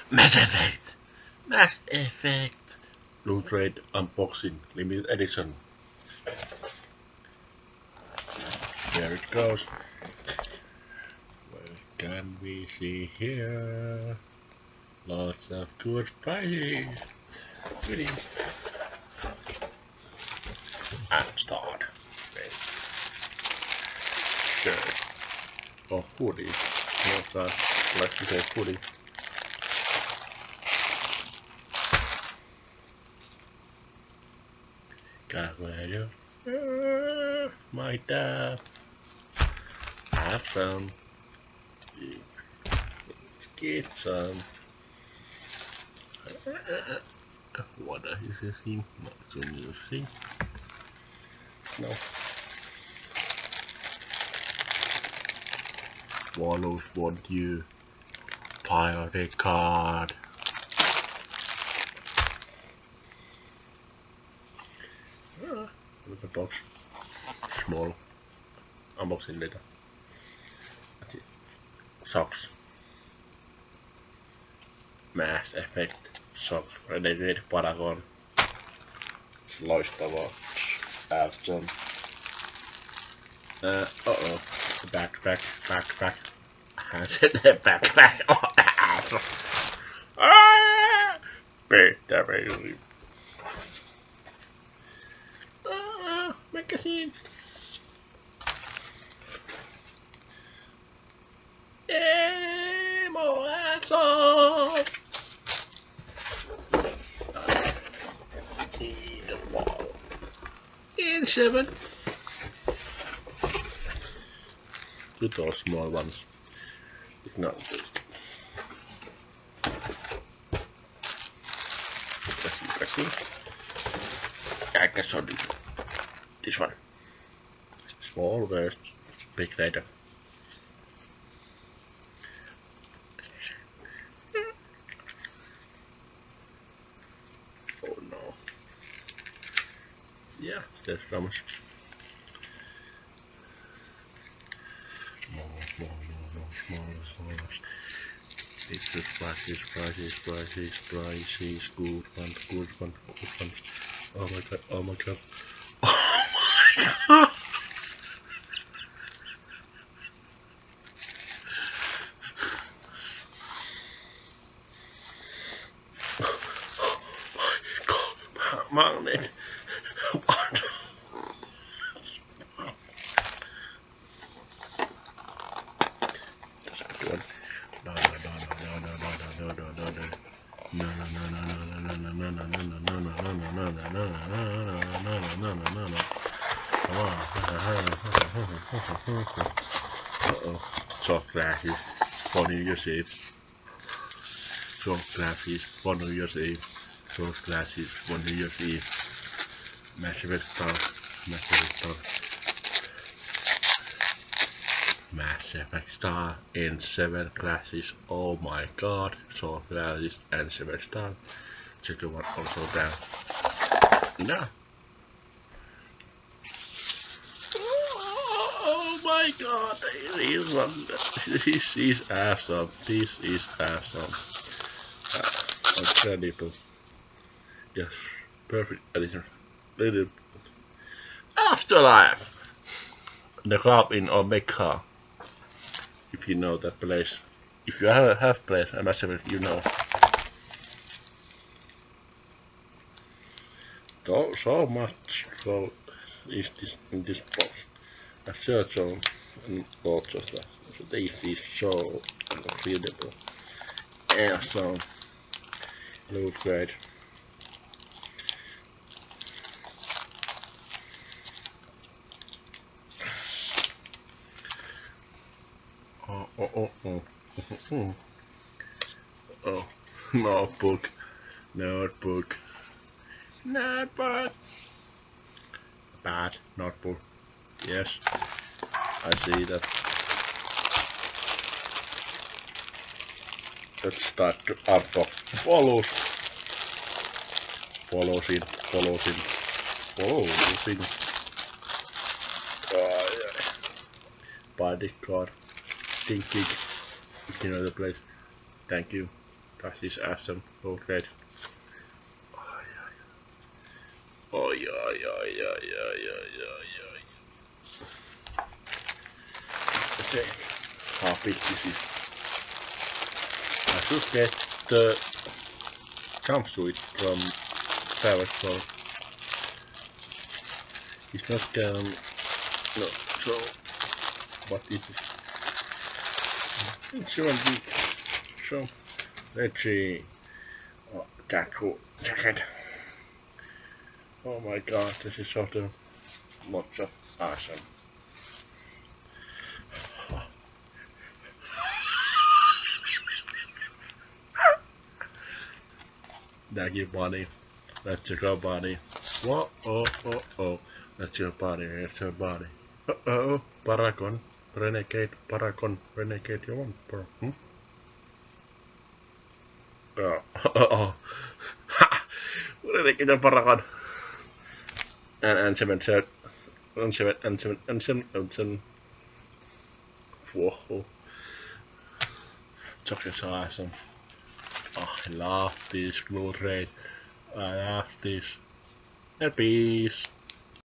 Mass Effect! Mass Effect! Lootcrate Unboxing Limited Edition. There it goes. What can we see here? Lots of good prizes. Goodies. And start. Shirt. Or hoodie. Not that. Let's say hoodie. Got my dad. Have some. Get some. What are you using? Not so using. No. Wallows want you. Pirate card. Look at box. Small. Unboxing later. That's it. Socks. Mass Effect Socks. Renegade Paragon. Loistavaa. Aston. Uh-oh. Backpack. I said that backpack. Ah! Better really. Magazine. More asshole. The wall. In 7. To those small ones. It's not good. As you can see, I can show you this one. Small verse, big later. Oh no. Yeah, there's so much. More. Pictures, prices, good one. Oh my god. Oh my god. Magnet. Uh-oh. Soft glasses for New Year's Eve. Soft glasses for New Year's Eve. Soft glasses for New Year's Eve. Mass Effect Star. Mass Effect Star in 7 glasses. Oh my god. Soft glasses and 7 star. Check one also down. No. Oh my god, this is awesome. This is awesome. Incredible. Yes, perfect edition. Little Afterlife. The club in Omega. If you know that place. If you have played a Mass Effect, you know. So much so is this in this box. A search on and lots of stuff. So this is so incredible. Awesome. Lootcrate. Oh, notebook. Bad notebook. Yes, I see that. Let's start to unbox. Follows in. Body card. Thinking. You know the place. Thank you. That is awesome. Lootcrate. Oh yeah. Let's see how big this is. I should get the jumpsuit from Savage World. It's not no, so what is it? It's 70. So let's see. Oh, that cool jacket. Oh my god, this is sort of lots of awesome. Thank you, buddy. Let's go, buddy. Whoa, oh. That's your body, it's your body. Uh-oh, Paragon. Renegade, Paragon. Renegade, you want, bro? Oh. Ha! Renegade and Paragon. And 7 third. And 7. Whoa. Chocolate's awesome. Oh, I love this Lootcrate. I love this. And peace.